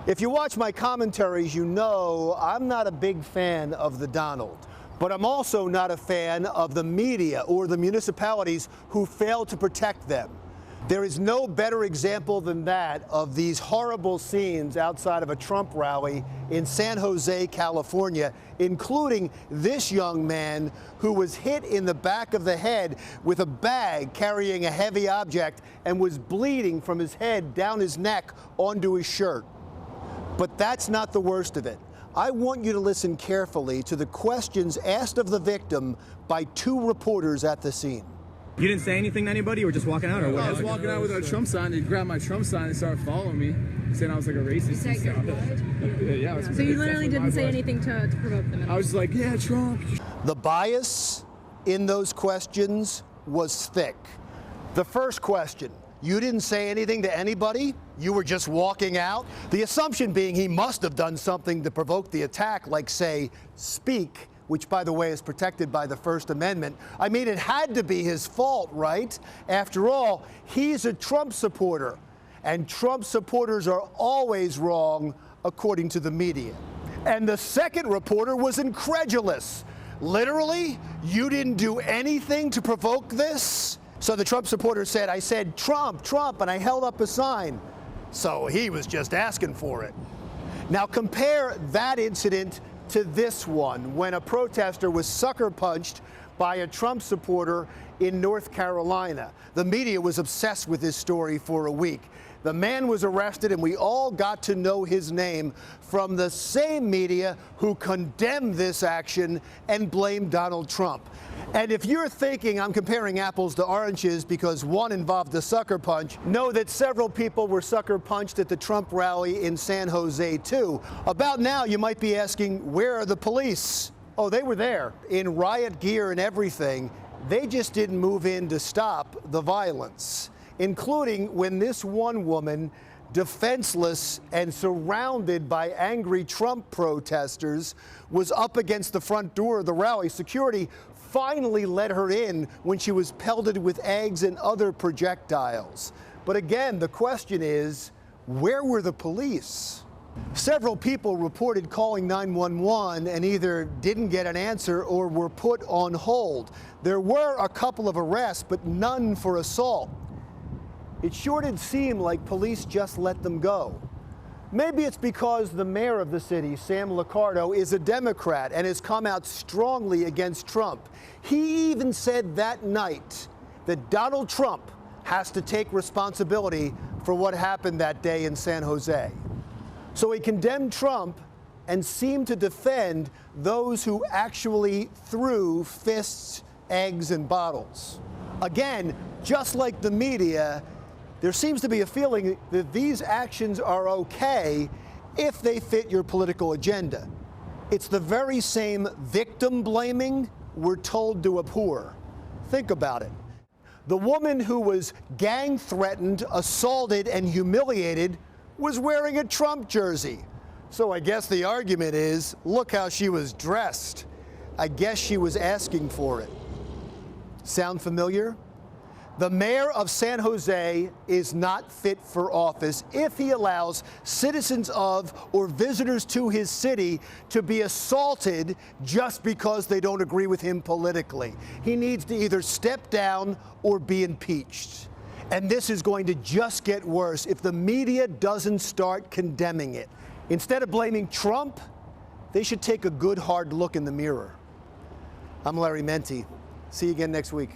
If you watch my commentaries, you know I'm not a big fan of the Donald. But I'm also not a fan of the media or the municipalities who fail to protect them. There is no better example than that of these horrible scenes outside of a Trump rally in San Jose, California, including this young man who was hit in the back of the head with a bag carrying a heavy object and was bleeding from his head down his neck onto his shirt. But that's not the worst of it. I want you to listen carefully to the questions asked of the victim by two reporters at the scene. You didn't say anything to anybody? You were just walking out, or what? I was walking out with a Trump sign. He grabbed my Trump sign and started following me, saying I was like a racist and stuff. Yeah. So you literally didn't say anything to provoke them? I was like, yeah, Trump. The bias in those questions was thick. The first question, you didn't say anything to anybody? You were just walking out? The assumption being he must have done something to provoke the attack, like, say, speak, which, by the way, is protected by the First Amendment. I mean, it had to be his fault, right? After all, he's a Trump supporter, and Trump supporters are always wrong, according to the media. And the second reporter was incredulous. Literally, you didn't do anything to provoke this? So the Trump supporter said, I said, Trump, Trump, and I held up a sign. So he was just asking for it. Now compare that incident to this one, when a protester was sucker punched by a Trump supporter in North Carolina. The media was obsessed with this story for a week. The man was arrested, and we all got to know his name from the same media who condemned this action and blamed Donald Trump. And if you're thinking I'm comparing apples to oranges because one involved a sucker punch, know that several people were sucker punched at the Trump rally in San Jose, too. About now, you might be asking, where are the police? Oh, they were there in riot gear and everything. They just didn't move in to stop the violence, including when this one woman, defenseless and surrounded by angry Trump protesters, was up against the front door of the rally. Security finally let her in when she was pelted with eggs and other projectiles. But again, the question is, where were the police? Several people reported calling 911 and either didn't get an answer or were put on hold. There were a couple of arrests, but none for assault. It sure did seem like police just let them go. Maybe it's because the mayor of the city, Sam Liccardo, is a Democrat and has come out strongly against Trump. He even said that night that Donald Trump has to take responsibility for what happened that day in San Jose. So he condemned Trump and seemed to defend those who actually threw fists, eggs, and bottles. Again, just like the media, there seems to be a feeling that these actions are okay if they fit your political agenda. It's the very same victim blaming we're told to abhor. Think about it. The woman who was gang threatened, assaulted, and humiliated was wearing a Trump jersey. So I guess the argument is, look how she was dressed. I guess she was asking for it. Sound familiar? The mayor of San Jose is not fit for office if he allows citizens of or visitors to his city to be assaulted just because they don't agree with him politically. He needs to either step down or be impeached. And this is going to just get worse if the media doesn't start condemning it. Instead of blaming Trump, they should take a good hard look in the mirror. I'm Larry Mendte. See you again next week.